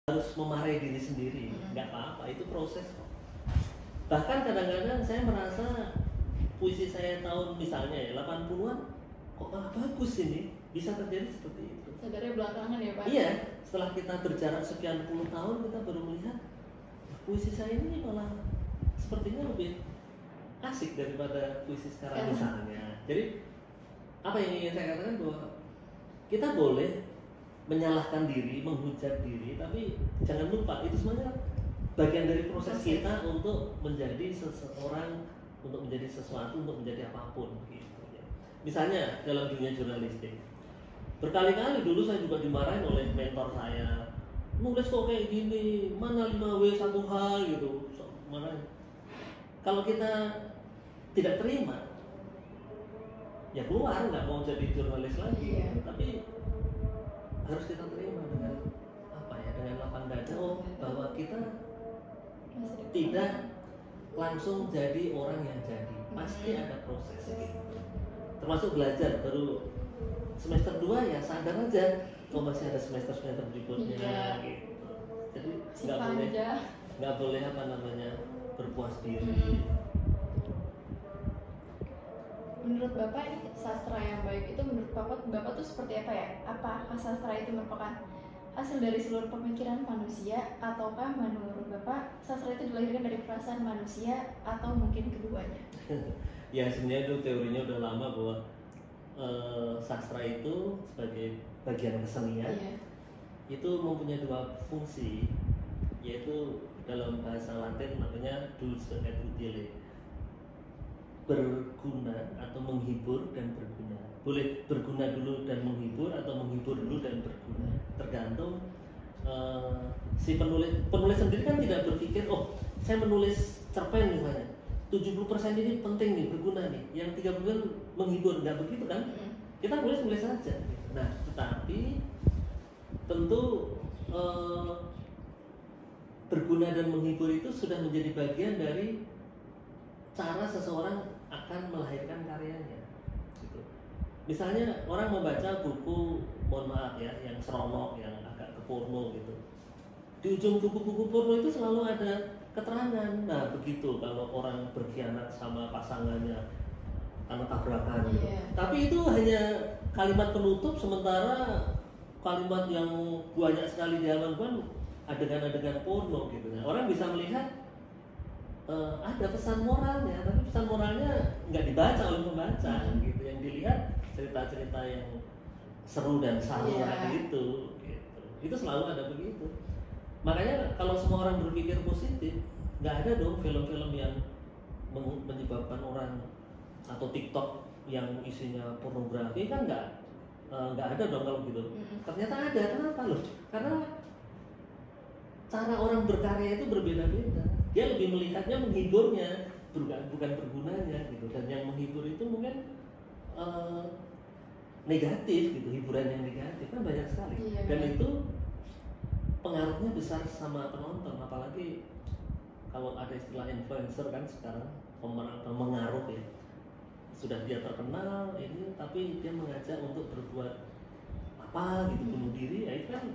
harus memarahi diri sendiri, nggak apa-apa, itu proses kok. Bahkan kadang-kadang saya merasa puisi saya tahun misalnya ya 80-an kok malah bagus ini, bisa terjadi seperti itu. Sadarnya belakangan ya Pak? Iya, setelah kita berjarak sekian puluh tahun kita baru melihat puisi saya ini malah sepertinya lebih asik daripada puisi sekarang misalnya. Jadi apa yang ingin saya katakan bahwa kita boleh menyalahkan diri, menghujat diri, tapi jangan lupa itu semuanya bagian dari proses kita untuk menjadi seseorang, untuk menjadi sesuatu, untuk menjadi apapun gitu ya. Misalnya dalam dunia jurnalistik, berkali-kali dulu saya juga dimarahin oleh mentor saya, nulis kok kayak gini, mana 5W 1H gitu, marahin. Kalau kita tidak terima, ya keluar, nggak mau jadi jurnalis lagi. Tapi harus kita terima dengan apa ya, dengan lapang dada, bahwa kita tidak langsung jadi orang yang jadi, pasti ada proses gitu. Termasuk belajar, baru semester 2 ya sadar aja, masih ada semester berikutnya gitu. Jadi nggak boleh apa namanya berpuas diri. Menurut Bapak ini sastra yang baik itu menurut Bapak tuh seperti apa ya? Apakah sastra itu merupakan hasil dari seluruh pemikiran manusia, ataukah menurut Bapak sastra itu dilahirkan dari perasaan manusia, atau mungkin keduanya? Ya sebenarnya itu teorinya udah lama bahwa sastra itu sebagai bagian kesenian itu mempunyai dua fungsi, yaitu dalam bahasa Latin namanya dulce et utile, berguna atau menghibur dan berguna. Boleh berguna dulu dan menghibur, atau menghibur dulu dan berguna, tergantung si penulis sendiri kan tidak berpikir, saya menulis cerpen misalnya 70% ini penting nih, berguna nih, yang 30% menghibur, nggak begitu kan? Kita nulis saja. Nah, tetapi tentu berguna dan menghibur itu sudah menjadi bagian dari cara seseorang akan melahirkan karyanya gitu. Misalnya orang membaca buku, mohon maaf ya, yang seronok, yang agak ke porno gitu, di ujung buku-buku porno itu selalu ada keterangan. Nah begitu kalau orang berkhianat sama pasangannya karena tabrakan gitu. Tapi itu hanya kalimat penutup, sementara kalimat yang banyak sekali di halaman adegan-adegan porno gitu. Nah, orang bisa melihat ada pesan moralnya, tapi pesan moralnya nggak dibaca oleh pembaca gitu. Yang dilihat cerita-cerita yang seru dan saru gitu. Itu selalu ada begitu. Makanya kalau semua orang berpikir positif, nggak ada dong film-film yang menyebabkan orang, atau TikTok yang isinya pornografi, kan nggak ada dong kalau gitu. Ternyata ada. Kenapa loh? Karena cara orang berkarya itu berbeda-beda. Dia lebih melihatnya menghiburnya, bukan bergunanya gitu. Dan yang menghibur itu mungkin negatif gitu, hiburan yang negatif kan banyak sekali. Dan itu pengaruhnya besar sama penonton, apalagi kalau ada istilah influencer kan sekarang, pengaruh ya. Sudah dia terkenal ini, tapi dia mengajak untuk berbuat apa gitu, bunuh diri, ya itu kan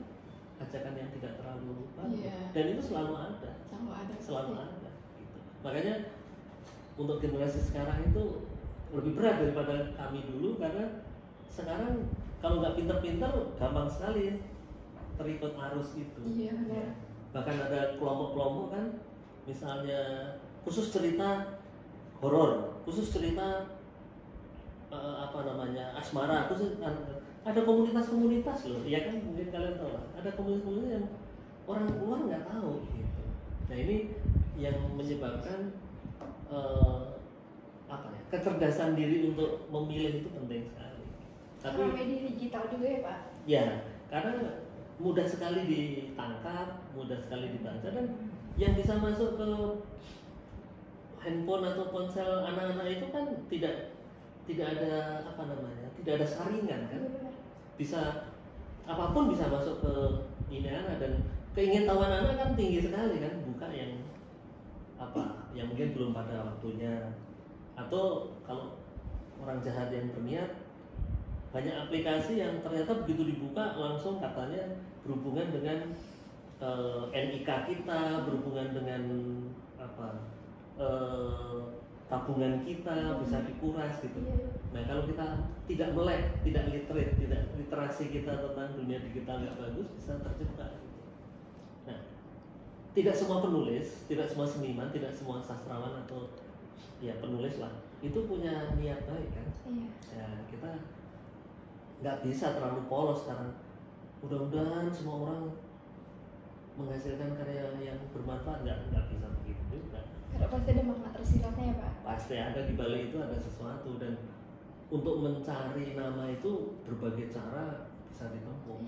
ajakan yang tidak terlalu bagus. Dan itu selalu ada gitu. Makanya untuk generasi sekarang itu lebih berat daripada kami dulu, karena sekarang kalau nggak pinter-pinter gampang sekali terikut arus itu. Bahkan ada kelompok-kelompok kan, misalnya khusus cerita horor, khusus cerita asmara, khusus ada komunitas-komunitas loh, ya kan, mungkin kalian tahu lah, ada komunitas-komunitas yang orang luar nggak tahu gitu. Nah ini yang menyebabkan kecerdasan diri untuk memilih itu penting sekali. Tapi media digital juga ya Pak? Ya, karena mudah sekali ditangkap, mudah sekali dibaca, dan yang bisa masuk ke handphone atau ponsel anak-anak itu kan tidak ada tidak ada saringan kan, bisa apapun bisa masuk ke ini anak, dan keingintahuan anak kan tinggi sekali kan, buka yang mungkin belum pada waktunya, atau kalau orang jahat yang berniat, banyak aplikasi yang ternyata begitu dibuka langsung katanya berhubungan dengan NIK kita, berhubungan dengan apa tabungan kita bisa dikuras gitu. Nah kalau kita tidak melek, tidak literate, tidak literasi kita tentang dunia digital nggak bagus, bisa terjebak. Gitu. Nah, tidak semua penulis, tidak semua seniman, tidak semua sastrawan atau ya penulis lah itu punya niat baik kan. Ya kita nggak bisa terlalu polos sekarang. Mudah-mudahan semua orang menghasilkan karya yang bermanfaat, nggak bisa begitu juga. Karena pasti ada makna tersiratnya ya Pak. Pasti ada, di balik itu ada sesuatu, dan untuk mencari nama itu berbagai cara bisa ditempuh.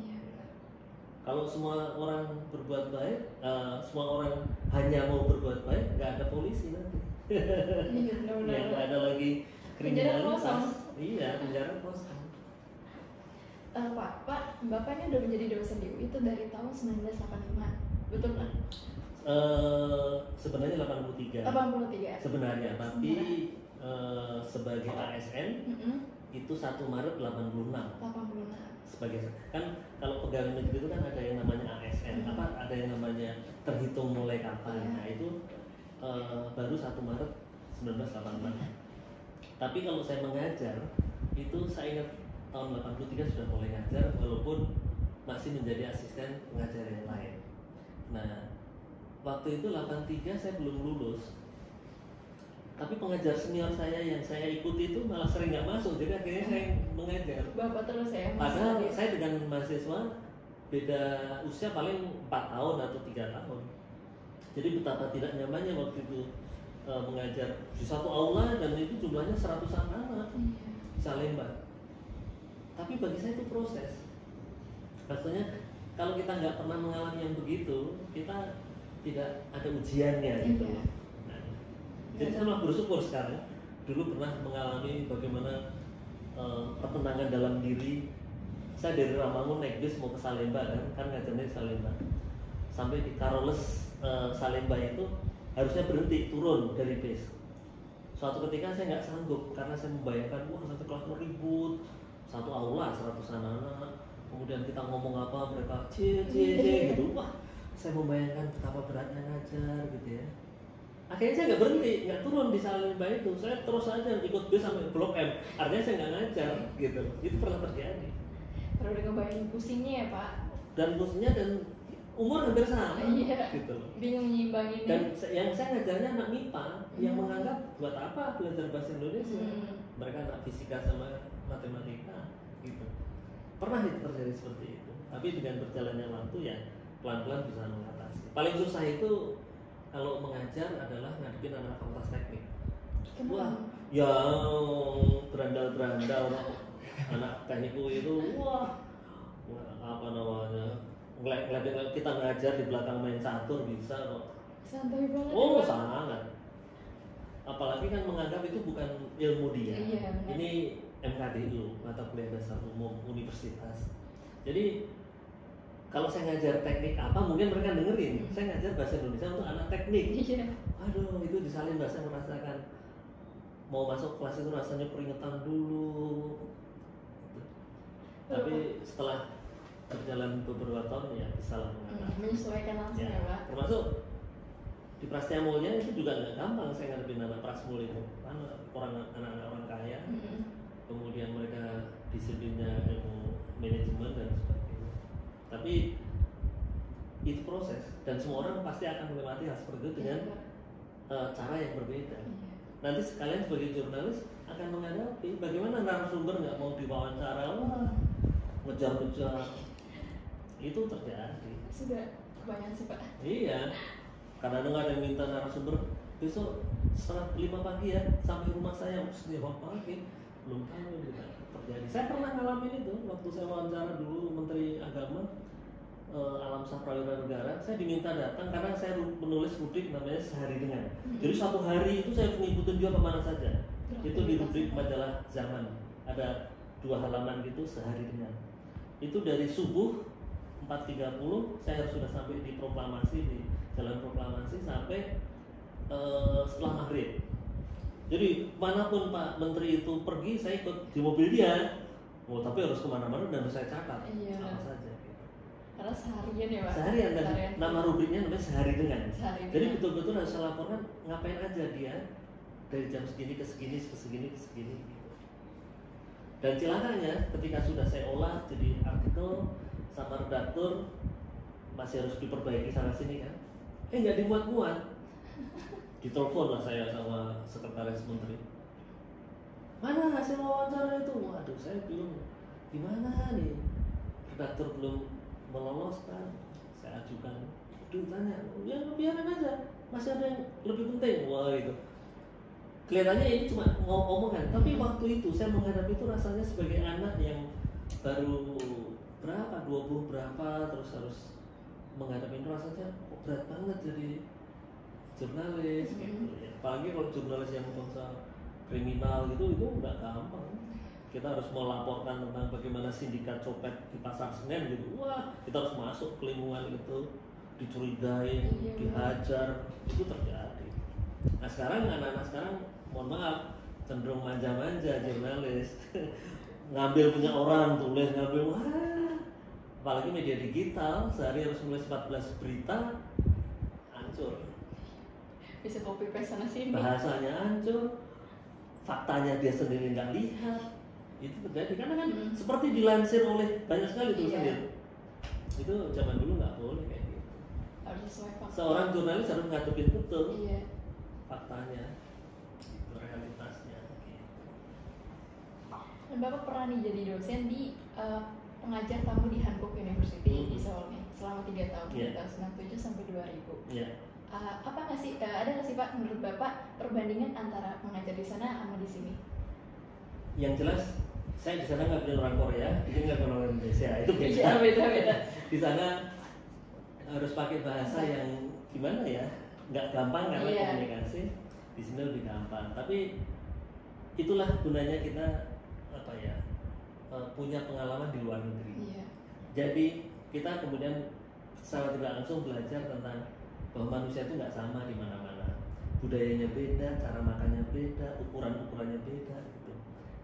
Kalau semua orang berbuat baik, semua orang hanya mau berbuat baik, nggak ada polisi nanti. Benar-benar. Ya nggak ada lagi kriminalitas. Iya, penjara kosong. Pak, Bapak ini udah menjadi dosen di UI itu dari tahun 1985, betul Pak? Sebenarnya 83. Sebenarnya, tapi sebagai ASN itu 1 Maret 86. Sebagai kan kalau pegawai negeri itu kan ada yang namanya ASN, ada yang namanya terhitung mulai kapan. Nah itu baru 1 Maret 1986. Tapi kalau saya mengajar itu saya ingat tahun 83 sudah mulai ngajar, walaupun masih menjadi asisten pengajar yang lain. Nah waktu itu 83 saya belum lulus, tapi pengajar senior saya yang saya ikuti itu malah sering nggak masuk, jadi akhirnya saya mengajar. Bapak terus ya? Padahal saya dengan mahasiswa beda usia paling 4 tahun atau 3 tahun. Jadi betapa tidak nyamannya waktu itu mengajar di satu aula, dan itu jumlahnya 100-an anak di Salemba. Tapi bagi saya itu proses. Maksudnya kalau kita nggak pernah mengalami yang begitu, kita tidak ada ujiannya gitu. Nah, jadi saya malah bersyukur sekarang. Dulu pernah mengalami bagaimana pertentangan dalam diri. Saya dari Ramangun naik bis mau ke Salemba kan ngajarnya di Salemba. Sampai di Karoles Salemba itu harusnya berhenti, turun dari bis. Suatu ketika saya nggak sanggup karena saya membayangkan, wah nanti kelas ribut, satu aula 100-an anak, kemudian kita ngomong apa mereka gitu. Wah, saya membayangkan betapa beratnya ngajar gitu ya. Akhirnya saya nggak berhenti, nggak turun di Salemba itu, saya terus aja ikut bis sampai Blok M. Artinya saya nggak ngajar gitu. Itu pernah terjadi. Kalau udah ngebayangin pusingnya ya Pak. Dan pusingnya dan umur hampir sama gitu. Bingung nyimbanginnya. Dan yang saya ngajarnya anak MIPA yang menganggap buat apa belajar bahasa Indonesia. Mereka anak fisika sama matematika gitu. Pernah itu terjadi seperti itu. Tapi dengan berjalannya waktu ya pelan-pelan bisa mengatasi. Paling susah itu kalau mengajar adalah ngadepin anak fakultas teknik. Wah, yang berandal-berandal anak tekniku itu, wah apa namanya, ngeliat kita ngajar di belakang main catur bisa kok. Santai banget. Oh sangat. Apalagi kan menganggap itu bukan ilmu dia. Ini MKDU, mata kuliah dasar umum universitas. Jadi kalau saya ngajar teknik apa, mungkin mereka dengerin. Saya ngajar bahasa Indonesia untuk anak teknik. Aduh, itu di Salemba saya merasakan mau masuk kelas itu rasanya keringetan dulu. Tapi setelah berjalan beberapa tahun ya bisa lah menyesuaikan langsung ya Pak. Termasuk di Prasetya Mulya itu juga nggak gampang saya ngadepin anak Prasmul itu, anak-anak orang kaya. Kemudian mereka disiplinnya ilmu manajemen dan sebagainya. Tapi itu proses dan semua orang pasti akan melewati hal seperti itu dengan cara yang berbeda. Nanti sekalian sebagai jurnalis akan menghadapi bagaimana narasumber nggak mau diwawancara, ngejar-ngejar. Itu terjadi. Sudah banyak sih Pak. Iya. Kadang-kadang ada yang minta narasumber besok setengah 5 pagi ya sampai rumah saya, mesti pagi. Belum tahu gitu terjadi. Saya pernah ngalamin itu waktu saya wawancara dulu Menteri Agama Alamsyah Prawira Negara. Saya diminta datang karena saya menulis rubrik namanya Sehari Dengan. Jadi satu hari itu saya ngikutin dia kemana saja. Itu di rubrik majalah Zaman. Ada 2 halaman gitu Sehari Dengan. Itu dari subuh 4.30 saya harus sudah sampai di proklamasi, di Jalan Proklamasi sampai setelah maghrib. Jadi manapun Pak Menteri itu pergi, saya ikut di mobil dia. Tapi harus kemana-mana dan harus saya catat apa saja. Gitu. Karena seharian ya Pak. Seharian, dan nama rubriknya namanya sehari dengan. Sehari Jadi dengan. betul-betul harus saya laporkan ngapain aja dia dari jam segini ke segini ke segini ke segini gitu. Dan celakanya ketika sudah saya olah jadi artikel sama redaktur masih harus diperbaiki sana sini kan, nggak dimuat-muat. Ditelepon lah saya sama sekretaris menteri, mana hasil wawancara itu? Waduh, saya belum, gimana nih, redaktur belum meloloskan, saya ajukan. Tanya, ya biarin aja, masih ada yang lebih penting. Wah itu kelihatannya ini cuma omongan, tapi waktu itu saya menghadapi itu rasanya sebagai anak yang baru berapa, 20 berapa, terus harus menghadapi itu rasanya kok berat banget jadi jurnalis gitu ya. Apalagi kalau jurnalis yang tentang kriminal gitu, itu nggak gampang. Kita harus melaporkan tentang bagaimana sindikat copet di pasar Senen gitu. Wah, kita harus masuk ke lingkungan itu, dicurigai, dihajar, itu terjadi. Nah sekarang anak-anak sekarang, mohon maaf, cenderung manja-manja jurnalis. Ngambil punya orang, tulis, ngambil, wah. Apalagi media digital, sehari harus nulis 14 berita, hancur. Bisa copy paste sana sini. Bahasanya hancur, faktanya dia sendiri nggak lihat. Itu terjadi karena kan seperti dilansir oleh banyak sekali tulisannya. Itu zaman dulu nggak boleh kayak gitu. Harus sesuai fakta. Seorang jurnalis harus ngadepin betul faktanya, itu realitasnya gitu. Dan Bapak pernah nih jadi dosen di pengajar tamu di Hankook University di Seoul nih selama 3 tahun dari tahun 97 sampai 2000. Apa nggak sih, ada nggak sih Pak menurut Bapak perbandingan antara mengajar di sana sama di sini? Yang jelas saya di sana nggak punya orang Korea, ini nggak punya orang Indonesia, itu beda. Iya, beda. Di sana harus pakai bahasa yang gimana ya, nggak gampang karena komunikasi. Di sini lebih gampang, tapi itulah gunanya kita apa ya, punya pengalaman di luar negeri. Jadi kita kemudian secara tidak langsung belajar tentang bahwa manusia itu nggak sama di mana-mana, budayanya beda, cara makannya beda, ukurannya beda gitu.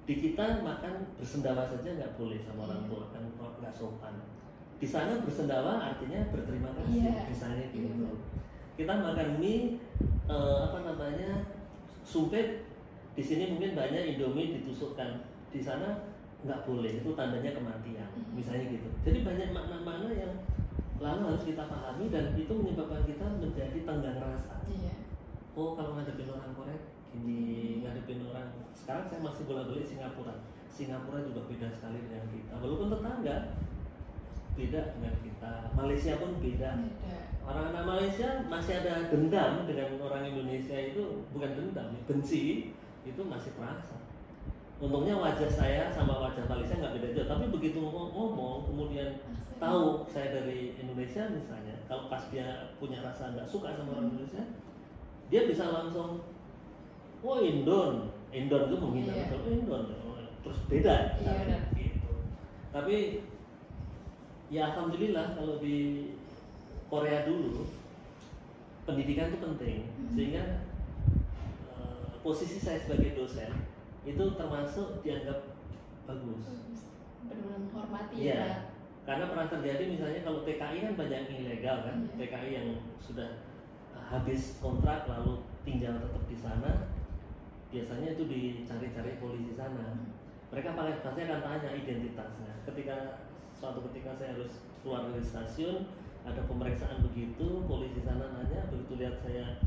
Di kita makan bersendawa saja nggak boleh sama orang tua, kan nggak sopan. Di sana bersendawa artinya berterima kasih, misalnya gitu. Kita makan mie sumpit, di sini mungkin banyak Indomie ditusukkan, di sana nggak boleh, itu tandanya kematian, misalnya gitu. Jadi banyak makna-makna yang lalu harus kita pahami, dan itu menyebabkan kita menjadi tenggang rasa. Oh kalau ngadepin orang Korea gini, ngadepin orang, sekarang saya masih bolak-balik Singapura juga beda sekali dengan kita, walaupun tetangga beda dengan kita. Malaysia pun beda. Orang-orang Malaysia masih ada dendam dengan orang Indonesia, itu bukan dendam, benci, itu masih terasa. Untungnya wajah saya sama wajah Malaysia nggak beda jauh, tapi begitu ngomong kemudian tahu saya dari Indonesia misalnya, kalau pas dia punya rasa nggak suka sama orang Indonesia, dia bisa langsung, oh Indon itu menghina, Indon, terus beda, gitu. Tapi ya alhamdulillah kalau di Korea dulu pendidikan itu penting, sehingga posisi saya sebagai dosen itu termasuk dianggap bagus. Benar-benar menghormati ya. Karena pernah terjadi misalnya kalau TKI kan banyak yang ilegal kan, TKI yang sudah habis kontrak lalu tinggal tetap di sana, biasanya itu dicari-cari polisi sana. Mereka pasti akan tanya identitasnya. Suatu ketika saya harus keluar dari stasiun, ada pemeriksaan begitu, polisi sana nanya, begitu lihat saya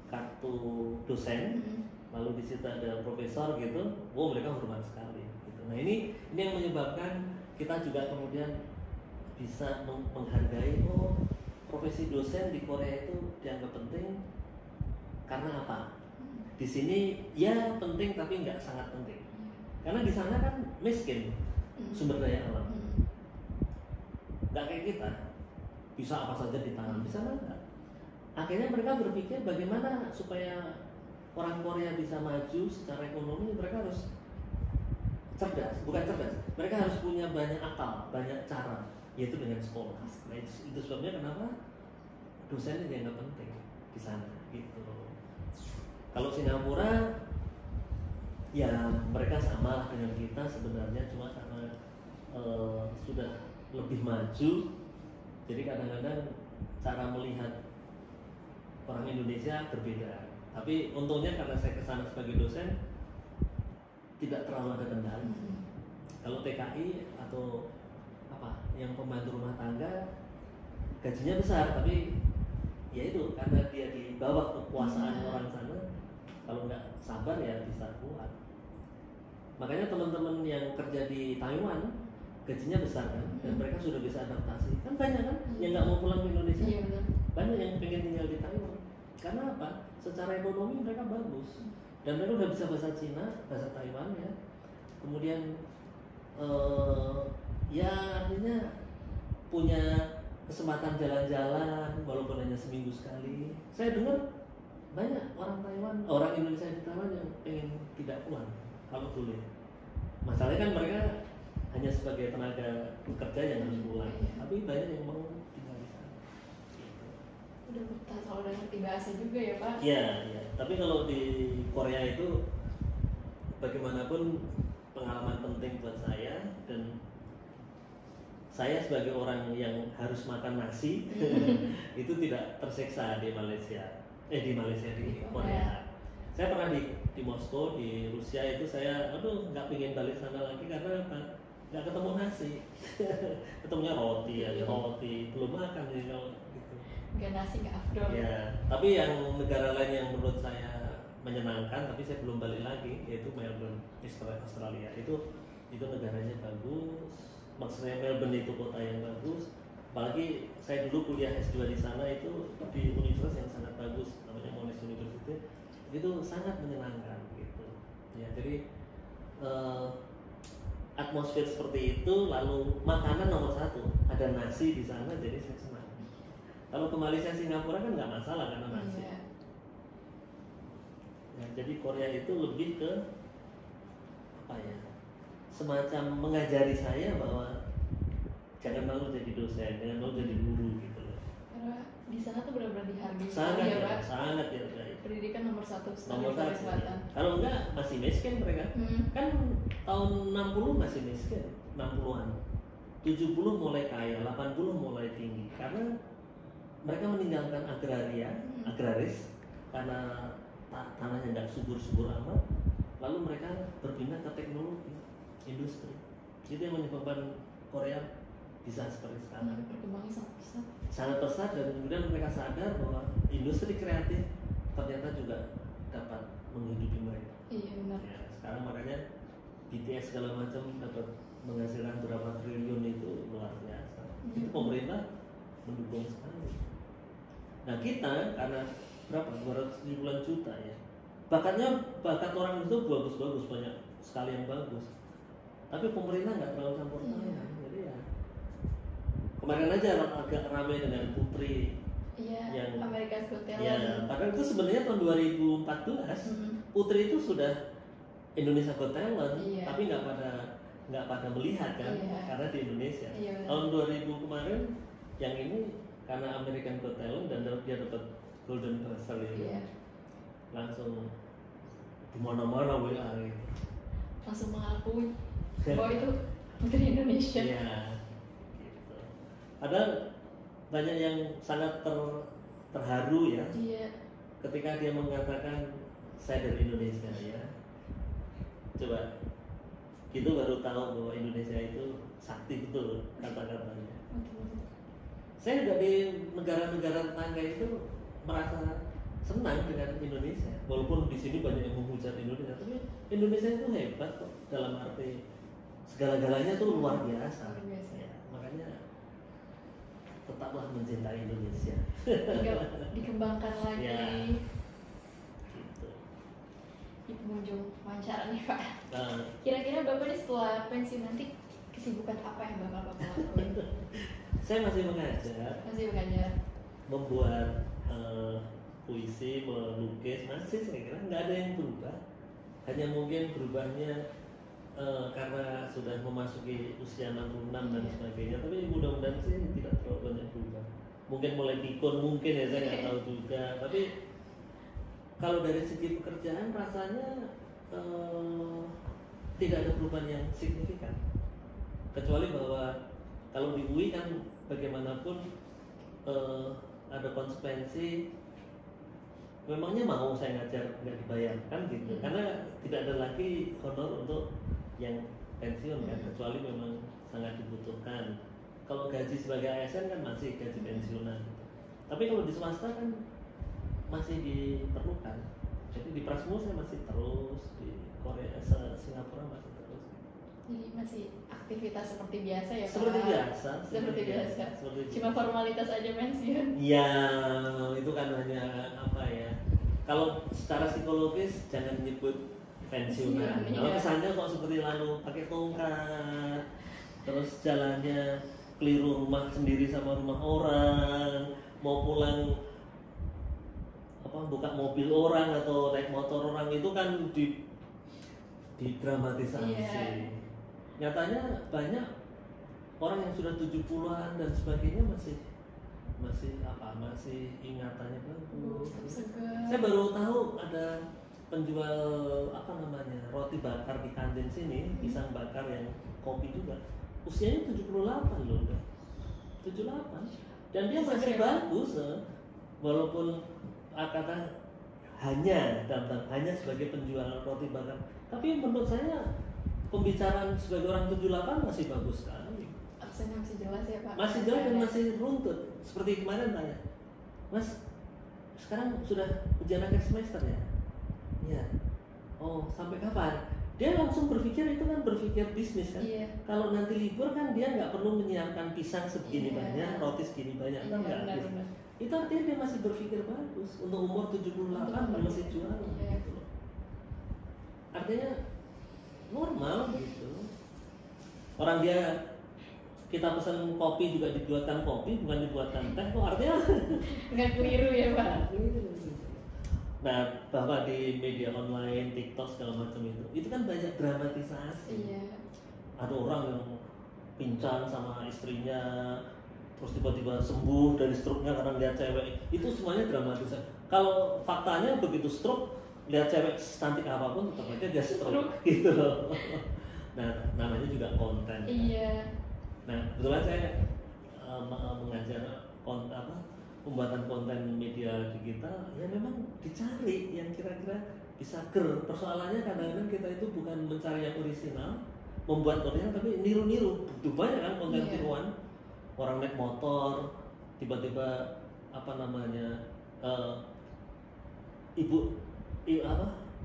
kartu dosen, lalu di situ ada profesor gitu, wow mereka hormat sekali. Gitu. Nah ini yang menyebabkan kita juga kemudian bisa menghargai, oh profesi dosen di Korea itu dianggap penting karena apa? Di sini ya penting tapi nggak sangat penting, karena di sana kan miskin sumber daya alam, nggak kayak kita bisa apa saja ditanam, di sana nggak. Akhirnya mereka berpikir bagaimana supaya orang Korea bisa maju secara ekonomi, mereka harus mereka harus punya banyak akal, banyak cara, yaitu dengan sekolah. Nah itu sebabnya kenapa dosen ini dianggap penting di sana gitu. Kalau Singapura ya mereka sama dengan kita sebenarnya, cuma karena sudah lebih maju, Jadi kadang-kadang cara melihat orang Indonesia berbeda. Tapi untungnya karena saya kesana sebagai dosen tidak terlalu ada kendala. Kalau TKI atau apa yang pembantu rumah tangga gajinya besar, tapi ya itu karena dia di bawah kekuasaan orang sana, kalau nggak sabar ya bisa kuat. Makanya teman-teman yang kerja di Taiwan gajinya besar kan, dan mereka sudah bisa adaptasi. Kan banyak kan yang nggak mau pulang ke Indonesia. Iya, betul. Banyak yang pengen tinggal di Taiwan. Karena apa? Secara ekonomi mereka bagus, dan mereka udah bisa bahasa Cina, bahasa Taiwan ya. Kemudian ya artinya punya kesempatan jalan-jalan walaupun hanya seminggu sekali. Saya dengar banyak orang Indonesia di Taiwan yang pengen tidak pulang kalau boleh. Masalahnya kan mereka hanya sebagai tenaga pekerja yang harus pulang, tapi banyak yang mau tinggal di sana. Udah betah, kalau udah ngerti bahasa juga ya Pak. Iya, iya. Tapi kalau di Korea itu bagaimanapun pengalaman penting buat saya, dan saya sebagai orang yang harus makan nasi itu tidak tersiksa di Malaysia. Di Korea. Saya pernah di Moskow, di Rusia itu saya nggak pengen balik sana lagi karena apa? Nggak ketemu nasi. Ketemunya roti aja, roti belum makan nih kalau gitu. Nggak nasi, nggak afdol. Ya, tapi yang negara lain yang menurut saya menyenangkan, tapi saya belum balik lagi, yaitu Melbourne, Australia. Itu negaranya bagus. Maksudnya Melbourne itu kota yang bagus. Apalagi saya dulu kuliah S2 di sana itu di universitas yang sangat bagus, namanya Monash University. Itu sangat menyenangkan gitu. Ya, jadi atmosfer seperti itu, lalu makanan nomor satu, ada nasi di sana, jadi saya senang. Kalau ke Malaysia, Singapura kan nggak masalah karena nasi. Iya. Ya, jadi Korea itu lebih ke apa ya? Semacam mengajari saya bahwa jangan malu jadi dosen, jangan malu jadi guru gitu loh. Karena di sana tuh benar-benar dihargai Sangat ya, ya, Pak. sangat dihargai. Pendidikan nomor satu Nomor Korea satu. Selatan. Kalau enggak masih miskin mereka. Kan tahun 60 masih miskin, 60-an. 70 mulai kaya, 80 mulai tinggi. Karena mereka meninggalkan agraris karena tanahnya enggak subur-subur amat. Lalu mereka berpindah ke teknologi, industri. Itu yang menyebabkan Korea bisa seperti sekarang. Perkembangan sangat pesat. Sangat pesat, dan kemudian mereka sadar bahwa industri kreatif ternyata juga dapat menghidupi mereka. Iya, benar. Ya, sekarang makanya BTS segala macam dapat menghasilkan berapa triliun, itu luar biasa. Itu pemerintah mendukung sekali. Nah kita karena berapa 270 juta ya, bakat orang itu bagus-bagus, banyak sekali yang bagus, tapi pemerintah nggak terlalu campur tangan. Jadi ya kemarin aja agak ramai dengan Putri. Iya, yang America's Got Talent. Ya, padahal itu sebenarnya tahun 2014 Putri itu sudah Indonesia Got Talent, tapi nggak pada melihat kan, karena di Indonesia. Tahun 2000 kemarin yang ini karena American Got Talent dan dia dapat Golden Buzzer itu, langsung di mana-mana WA gitu. Langsung mengakui bahwa itu Putri Indonesia. Iya, gitu. Padahal banyak yang sangat terharu ya, ketika dia mengatakan saya dari Indonesia ya. Coba kita baru tahu bahwa Indonesia itu sakti betul kata-katanya. Saya juga di negara-negara tetangga itu merasa senang dengan Indonesia, walaupun di sini banyak yang menghujat Indonesia, tapi Indonesia itu hebat kok, dalam arti segala-galanya tuh luar biasa. Ya, makanya tetaplah mencintai Indonesia. Tinggal dikembangkan lagi. Ya, gitu. Di pengunjung wawancara nih Pak. Nah, Kira-kira Bapak nih setelah pensiun nanti kesibukan apa yang bakal Bapak lakuin? saya masih mengajar. Masih mengajar. Membuat puisi, melukis, masih saya kira nggak ada yang berubah. Hanya mungkin berubahnya karena sudah memasuki usia 66 dan sebagainya, tapi mudah-mudahan sih tidak terlalu banyak berubah. Mungkin mulai pikun mungkin ya, saya nggak tahu juga. Tapi kalau dari segi pekerjaan rasanya tidak ada perubahan yang signifikan, kecuali bahwa kalau di UI kan bagaimanapun ada konsekuensi. Memangnya mau saya ngajar nggak dibayar kan gitu, karena tidak ada lagi honor untuk yang pensiun kan, kecuali memang sangat dibutuhkan. Kalau gaji sebagai ASN kan masih gaji pensiunan gitu. Tapi kalau di swasta kan masih diperlukan. Jadi di Prasmo saya masih terus, di Korea, Singapura masih terus. Jadi masih aktivitas seperti biasa ya Pak? Seperti biasa. Seperti biasa. Cuma formalitas aja pensiun. Iya, itu kan hanya apa ya? Kalau secara psikologis jangan menyebut pensiunan. Kalau kesannya kok seperti lalu pakai tongkat, terus jalannya keliru rumah sendiri sama rumah orang, mau pulang buka mobil orang atau naik motor orang, itu kan didramatisasi. Nyatanya banyak orang yang sudah 70-an dan sebagainya masih ingatannya bagus. Saya baru tahu ada penjual roti bakar di kantin sini, pisang bakar yang kopi juga. Usianya 78 loh, 78. Dan dia masih bagus, walaupun hanya sebagai penjual roti bakar. Tapi menurut saya pembicaraan sebagai orang 78 masih bagus sekali. Aksennya masih jelas ya Pak? Masih jelas dan masih runtut. Seperti kemarin tanya, Mas, sekarang sudah ujian akhir semester ya? Iya. Oh, sampai kapan? Dia langsung berpikir, itu kan berpikir bisnis kan. Kalau nanti libur kan dia nggak perlu menyiapkan pisang segini banyak, roti segini banyak, kan nggak habis. Itu artinya dia masih berpikir bagus. Untuk umur 78 dia masih jualan gitu. Artinya normal gitu. Orang kita pesan kopi juga dibuatkan kopi, bukan dibuatkan teh, kok artinya nggak keliru ya Pak? Nah, bahwa di media online, TikTok segala macam itu kan banyak dramatisasi. Ada orang yang pincang sama istrinya, terus tiba-tiba sembuh dari stroke-nya karena lihat cewek. Itu semuanya dramatisasi. Kalau faktanya begitu stroke, lihat cewek secantik apapun tetap aja dia stroke gitu loh. Nah, namanya juga konten. Nah, kebetulan saya mengajar pembuatan konten media digital, ya memang dicari yang kira-kira bisa ger. Persoalannya kadang-kadang kita itu bukan mencari yang orisinal, membuat orisinal, tapi niru-niru. Begitu banyak kan konten tiruan. Orang naik motor, tiba-tiba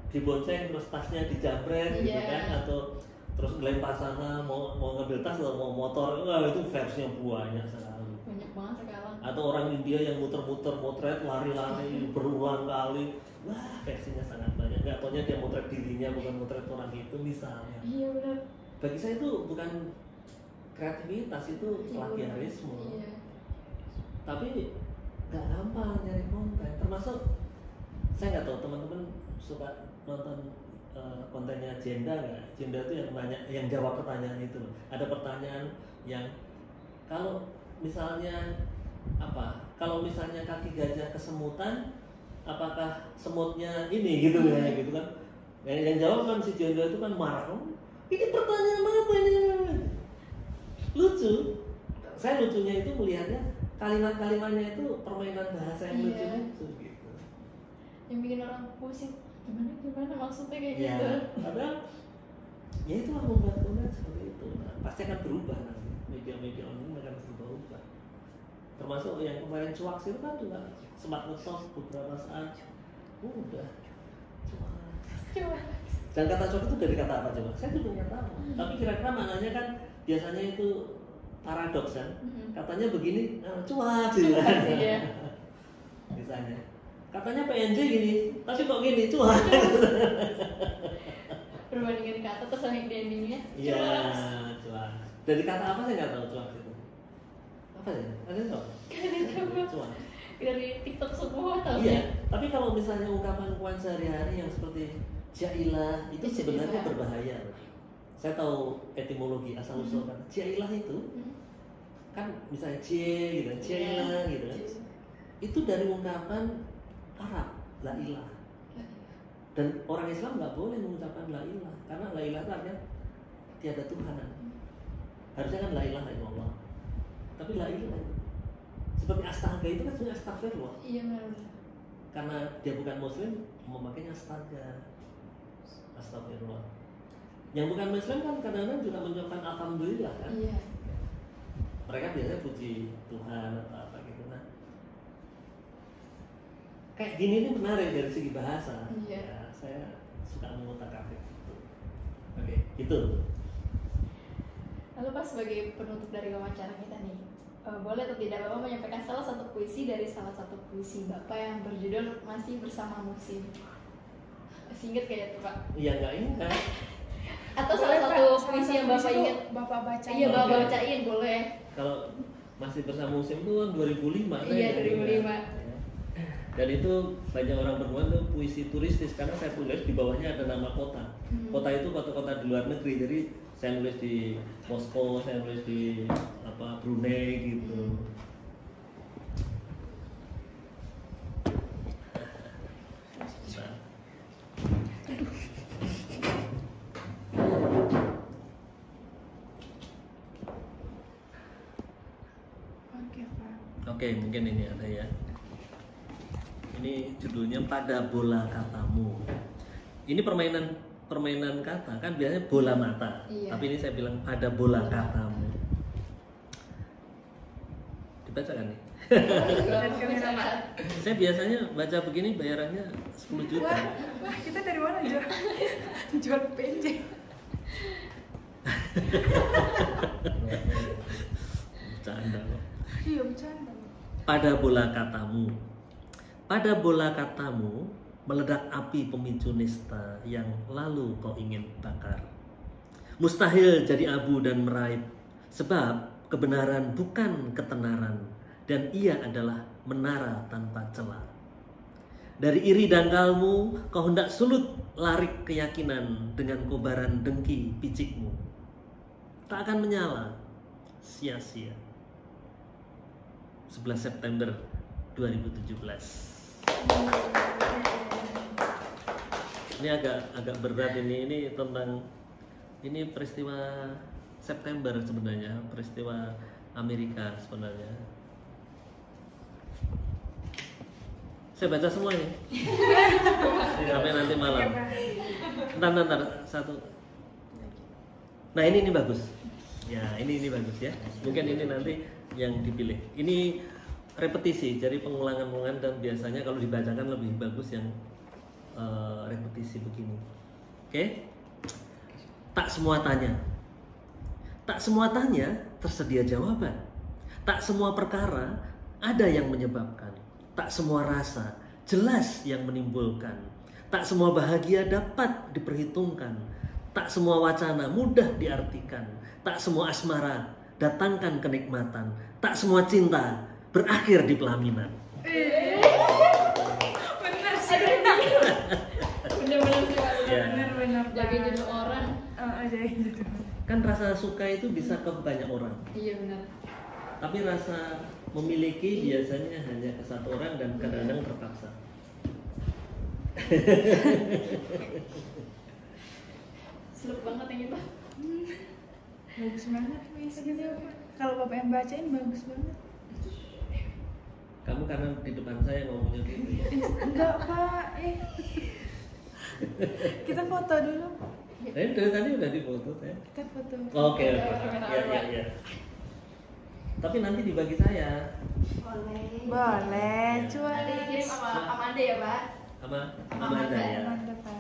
dibonceng terus tasnya dijamret gitu kan, atau terus ngelempar sana mau ngambil tas atau mau motor. Itu versinya banyak sekali. Banyak banget sekarang. Atau orang India yang muter-muter motret lari-lari berulang kali. Wah, versinya sangat banyak. Nggak taunya dia motret dirinya, bukan motret orang itu misalnya. Iya benar. Bagi saya itu bukan kreativitas, itu plagiarisme. Tapi nggak gampang nyari konten. Termasuk saya nggak tahu teman-teman suka nonton kontennya Jenda nggak? Jenda itu yang nanya, yang jawab pertanyaan itu. Ada pertanyaan yang kalau misalnya kaki gajah kesemutan, apakah semutnya ini gitu kan? Yang jawab kan si Jenda itu kan marah. Ini pertanyaan apa ini? Lucu. Saya lucunya itu melihatnya kalimat-kalimatnya itu permainan bahasa yang lucu gitu. Yang bikin orang pusing. Gimana maksudnya kayak gitu? Padahal ya itulah membuat konten seperti itu. Nah, pasti akan berubah nanti. Media-media online akan berubah. Termasuk yang kemarin cuaks itu kan juga sempat ngetok beberapa saat. Udah cuaks. Dan kata cuaks itu dari kata apa coba? Saya juga nggak tahu. Tapi kira-kira maknanya kan biasanya itu paradoks kan. Katanya begini, cuaks gitu kan. Misalnya katanya PNJ gini, tapi kok gini, cuak. Perbandingan kata terus yang di endingnya. Iya, cuak. Dari kata apa saya nggak tahu cuak itu. Apa ya? Ada yang tahu? Cuak. Dari TikTok semua tahu. Iya. Tapi kalau misalnya ungkapan sehari-hari yang seperti jailah itu sebenarnya berbahaya. Saya tahu etimologi asal usul kata jailah itu kan misalnya gitu, jailah gitu. Itu dari ungkapan Arab, la ilah. Dan orang Islam nggak boleh mengucapkan la ilah, karena la ilah itu artinya tiada Tuhan. Harusnya kan la ilaha illallah. tapi la ilaha. Seperti astaga itu kan sebenarnya astagfirullah. Iya benar. Karena dia bukan muslim memakainya astaga. Astagfirullah. Yang bukan muslim kan kadang-kadang juga mengucapkan alhamdulillah kan. Iya. Mereka biasanya puji Tuhan atau apa gitu. Nah, kayak gini ini menarik dari segi bahasa. Iya. Ya, saya suka mengutak-atik gitu. Oke, gitu. Lalu Pak, sebagai penutup dari wawancara kita nih, boleh atau tidak Bapak menyampaikan salah satu puisi dari salah satu puisi Bapak yang berjudul Masih Bersama Musim? Ingat kayak itu Pak? Iya nggak ingat. Atau Boleh, salah Pak. satu Salah puisi satu yang Bapak puisi ingat? tuh Bapak baca. Iya Bapak Oke. bacain boleh. Kalau Masih Bersama Musim itu kan 2005. saya Iya, nggak 2005. ingat. Dan itu banyak orang bermuat itu puisi turistis karena saya tulis di bawahnya ada nama kota. Kota itu kota-kota di luar negeri. Jadi saya nulis di Moskow, saya nulis di Brunei gitu. Nah. Oke, Pak. Oke, mungkin ini ada ya. Ini judulnya Pada Bola Katamu. Ini permainan kata kan biasanya bola mata. Iya. Tapi ini saya bilang pada bola katamu. Dibaca kan nih? Saya biasanya baca begini bayarannya 10 juta. Wah, kita dari mana jual? Jual PNJ. Bercanda kok. Iya, bercanda. Pada bola katamu. Pada bola katamu meledak api pemicu nista yang lalu kau ingin bakar. Mustahil jadi abu dan meraip, sebab kebenaran bukan ketenaran, dan ia adalah menara tanpa celah. Dari iri dangkalmu kau hendak sulut larik keyakinan dengan kobaran dengki picikmu. Tak akan menyala, sia-sia. 11 September 2017. Ini agak berat ini tentang ini peristiwa September sebenarnya, peristiwa Amerika sebenarnya. Saya baca semua nih. Sampai nanti malam. Bentar, satu. Nah ini bagus. Ya ini bagus ya. Mungkin ini nanti yang dipilih. Ini repetisi, jadi pengulangan dan biasanya kalau dibacakan lebih bagus yang repetisi begini. Oke? Tak semua tanya tersedia jawaban. Tak semua perkara ada yang menyebabkan. Tak semua rasa jelas yang menimbulkan. Tak semua bahagia dapat diperhitungkan. Tak semua wacana mudah diartikan. Tak semua asmara datangkan kenikmatan. Tak semua cinta berakhir di pelaminan. Benar sih. Bener-bener sih Pak. Ya. Benar. Jaga jodoh orang. Jaga jodoh. Kan rasa suka itu bisa ke banyak orang. Iya benar. Tapi rasa memiliki biasanya hanya ke satu orang dan kadang-kadang terpaksa. Seluk banget yang itu. Bagus banget puisinya. Kalau Bapak yang bacain bagus banget. Kamu karena di depan saya ngomongnya gitu ya. Enggak, Pak. Kita foto dulu. Dari tadi udah difoto ya. Kita foto. Oke. Ya. Tapi nanti dibagi saya Boleh, Nanti cuan. dikirim sama Amanda ya Pak. sama Amanda Anda ya. Mantap, Pak.